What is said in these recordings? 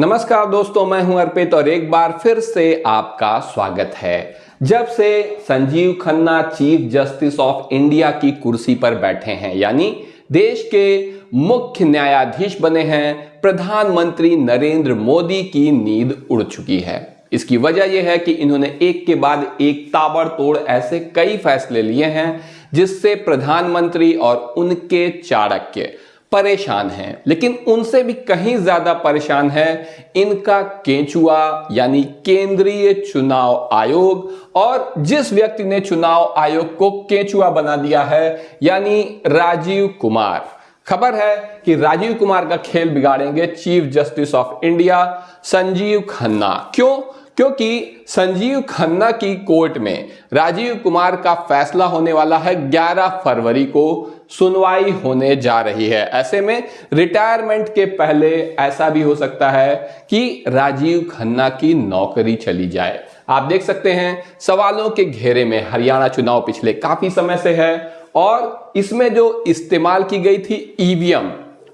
नमस्कार दोस्तों, मैं हूं अर्पित और एक बार फिर से आपका स्वागत है। जब से Sanjeev Khanna chief justice of India की कुर्सी पर बैठे हैं, यानी देश के मुख्य न्यायाधीश बने हैं, प्रधानमंत्री नरेंद्र मोदी की नींद उड़ चुकी है। इसकी वजह यह है कि इन्होंने एक के बाद एक ताबड़तोड़ ऐसे कई फैसले लिए हैं जिससे प्रधानमंत्री और उनके चाणक्य परेशान हैं, लेकिन उनसे भी कहीं ज्यादा परेशान है इनका केंचुआ यानी केंद्रीय चुनाव आयोग, और जिस व्यक्ति ने चुनाव आयोग को केंचुआ बना दिया है यानी राजीव कुमार। खबर है कि राजीव कुमार का खेल बिगाड़ेंगे chief justice of India Sanjiv Khanna. क्यों? क्योंकि संजीव खन्ना की कोर्ट में राजीव कुमार का फैसला होने वाला है। 11 फरवरी को सुनवाई होने जा रही है। ऐसे में रिटायरमेंट के पहले ऐसा भी हो सकता है कि राजीव खन्ना की नौकरी चली जाए। आप देख सकते हैं सवालों के घेरे में हरियाणा चुनाव पिछले काफी समय से है और इसमें जो इस्तेमाल की गई थी ईवीएम,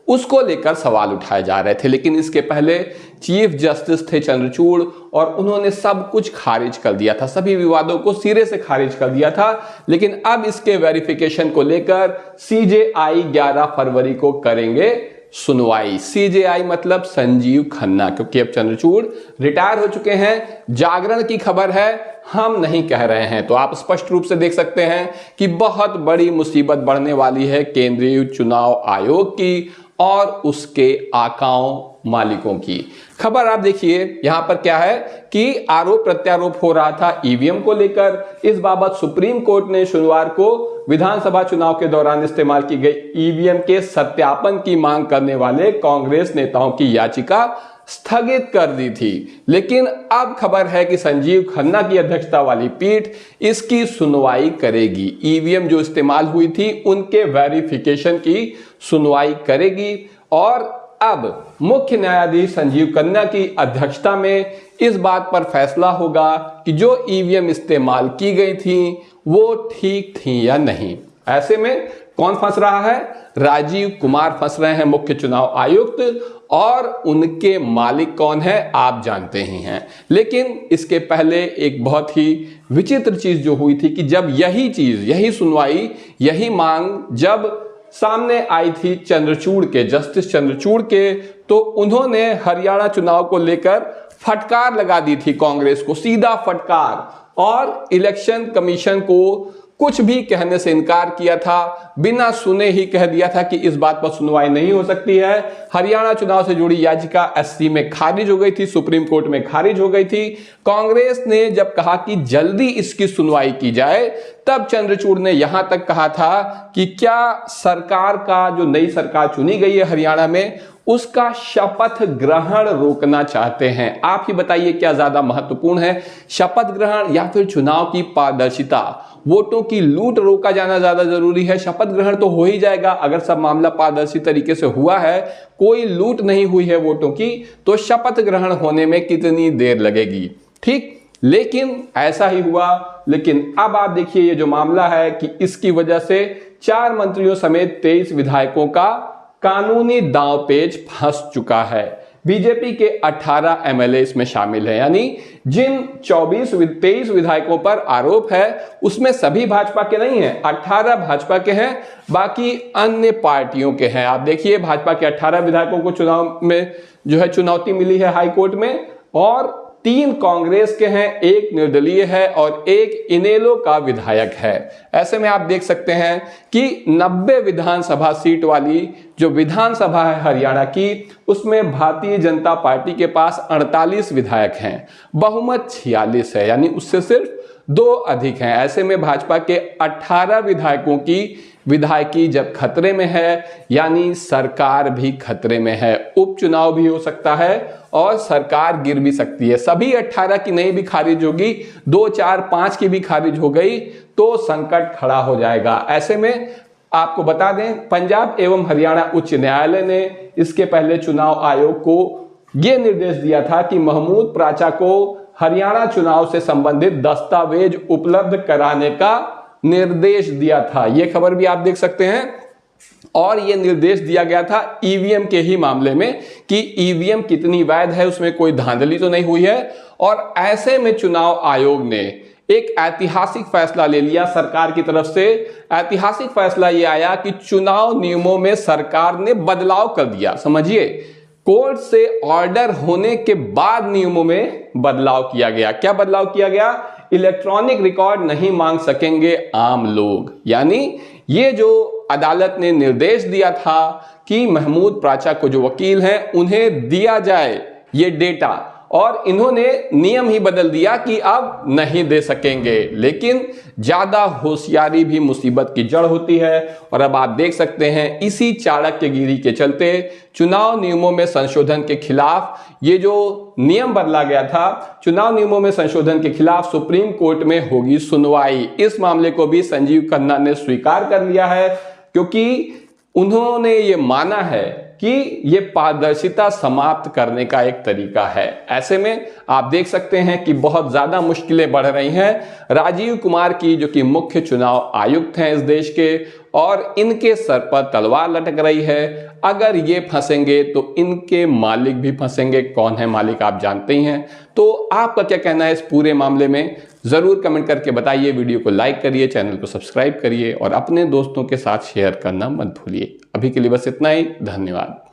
उसको लेकर सवाल उठाए जा रहे थे। लेकिन इसके पहले चीफ जस्टिस थे चंद्रचूड़ और उन्होंने सब कुछ खारिज कर दिया था, सभी विवादों को सिरे से खारिज कर दिया था। लेकिन अब इसके वेरिफिकेशन को लेकर सीजेआई 11 फरवरी को करेंगे सुनवाई। सीजेआई मतलब संजीव खन्ना, क्योंकि अब चंद्रचूड़ रिटायर हो चुके हैं। जागरण की खबर है, हम नहीं कह रहे हैं। तो आप स्पष्ट रूप से देख सकते हैं कि बहुत बड़ी मुसीबत बढ़ने वाली है केंद्रीय चुनाव आयोग की और उसके आकाओं मालिकों की। खबर आप देखिए यहां पर क्या है कि आरोप प्रत्यारोप हो रहा था ईवीएम को लेकर। इस बाबत सुप्रीम कोर्ट ने शनिवार को विधानसभा चुनाव के दौरान इस्तेमाल की गई ईवीएम के सत्यापन की मांग करने वाले कांग्रेस नेताओं की याचिका स्थगित कर दी थी। लेकिन अब खबर है कि संजीव खन्ना की अध्यक्षता वाली पीठ इसकी सुनवाई करेगी। ईवीएम जो इस्तेमाल हुई थी उनके वेरिफिकेशन की सुनवाई करेगी और अब मुख्य न्यायाधीश संजीव खन्ना की अध्यक्षता में इस बात पर फैसला होगा कि जो ईवीएम इस्तेमाल की गई थी वो ठीक थी या नहीं। ऐसे में कौन फंस रहा है? राजीव कुमार फंस रहे हैं, मुख्य चुनाव आयुक्त, और उनके मालिक कौन है आप जानते ही हैं। लेकिन इसके पहले एक बहुत ही विचित्र चीज जो हुई थी कि जब यही चीज, यही सुनवाई, यही मांग जब सामने आई थी चंद्रचूड़ के, जस्टिस चंद्रचूड़ के, तो उन्होंने हरियाणा चुनाव को लेकर फटकार लगा दी थी कांग्रेस को, सीधा फटकार, और इलेक्शन कमीशन को कुछ भी कहने से इनकार किया था। बिना सुने ही कह दिया था कि इस बात पर सुनवाई नहीं हो सकती है। हरियाणा चुनाव से जुड़ी याचिका एससी में खारिज हो गई थी, सुप्रीम कोर्ट में खारिज हो गई थी। कांग्रेस ने जब कहा कि जल्दी इसकी सुनवाई की जाए, तब चंद्रचूड़ ने यहां तक कहा था कि क्या सरकार का, जो नई सरकार चुनी गई है हरियाणा में, उसका शपथ ग्रहण रोकना चाहते हैं। आप ही बताइए क्या ज्यादा महत्वपूर्ण है, शपथ ग्रहण या फिर चुनाव की पारदर्शिता? वोटों की लूट रोका जाना ज्यादा जरूरी है। शपथ ग्रहण तो हो ही जाएगा अगर सब मामला पारदर्शी तरीके से हुआ है, कोई लूट नहीं हुई है वोटों की, तो शपथ ग्रहण होने में कितनी देर लगेगी? ठीक, लेकिन ऐसा ही हुआ। लेकिन अब आप देखिए ये जो मामला है कि इसकी वजह से 4 मंत्रियों समेत 23 विधायकों का कानूनी दांवपेच फंस चुका है। बीजेपी के 18 एमएलए इसमें शामिल हैं, यानी जिन 23 विधायकों पर आरोप है उसमें सभी भाजपा के नहीं हैं, 18 भाजपा के हैं, बाकी अन्य पार्टियों के हैं। आप देखिए भाजपा के 18 विधायकों को चुनाव में जो है चुनौती मिली है हाई कोर्ट में, और 3 कांग्रेस के हैं, 1 निर्दलीय है और 1 इनेलो का विधायक है। ऐसे में आप देख सकते हैं कि 90 विधानसभा सीट वाली जो विधानसभा है हरियाणा की, उसमें भारतीय जनता पार्टी के पास 48 विधायक हैं, बहुमत 46 है, यानी उससे सिर्फ 2 अधिक हैं। ऐसे में भाजपा के 18 विधायकों की विधायकी जब खतरे में है, यानी सरकार भी खतरे में है। उपचुनाव भी हो सकता है और सरकार गिर भी सकती है। सभी 18 की नहीं भी खारिज होगी, 2, 4, 5 की भी खारिज हो गई तो संकट खड़ा हो जाएगा। ऐसे में आपको बता दें, पंजाब एवं हरियाणा उच्च न्यायालय ने इसके पहले चुनाव आयोग को यह निर्देश दिया था कि महमूद प्राचा को हरियाणा चुनाव से संबंधित दस्तावेज उपलब्ध कराने का निर्देश दिया था। यह खबर भी आप देख सकते हैं। और ये निर्देश दिया गया था ईवीएम के ही मामले में कि ईवीएम कितनी वैध है, उसमें कोई धांधली तो नहीं हुई है। और ऐसे में चुनाव आयोग ने एक ऐतिहासिक फैसला ले लिया सरकार की तरफ से। ऐतिहासिक फैसला ये आया कि चुनाव नियमों में सरकार ने बदलाव कर दिया। समझिए, कोर्ट से ऑर्डर होने के बाद नियमों में बदलाव किया गया। क्या बदलाव किया गया? इलेक्ट्रॉनिक रिकॉर्ड नहीं मांग सकेंगे आम लोग। यानी ये जो अदालत ने निर्देश दिया था कि महमूद प्राचा को जो वकील हैं उन्हें दिया जाए ये डेटा, और इन्होंने नियम ही बदल दिया कि अब नहीं दे सकेंगे। लेकिन ज्यादा होशियारी भी मुसीबत की जड़ होती है। और अब आप देख सकते हैं इसी चाणक्यगिरी के चलते चुनाव नियमों में संशोधन के खिलाफ ये जो नियम बदला गया था, चुनाव नियमों में संशोधन के खिलाफ सुप्रीम कोर्ट में होगी सुनवाई। इस मामले को भी संजीव खन्ना ने स्वीकार कर लिया है, क्योंकि उन्होंने ये माना है कि ये पारदर्शिता समाप्त करने का एक तरीका है। ऐसे में आप देख सकते हैं कि बहुत ज्यादा मुश्किलें बढ़ रही हैं राजीव कुमार की, जो कि मुख्य चुनाव आयुक्त हैं इस देश के, और इनके सर पर तलवार लटक रही है। अगर ये फंसेंगे तो इनके मालिक भी फंसेंगे। कौन है मालिक आप जानते ही हैं। तो आपका क्या कहना है इस पूरे मामले में, जरूर कमेंट करके बताइए। वीडियो को लाइक करिए, चैनल को सब्सक्राइब करिए और अपने दोस्तों के साथ शेयर करना मत भूलिए। अभी के लिए बस इतना ही। धन्यवाद।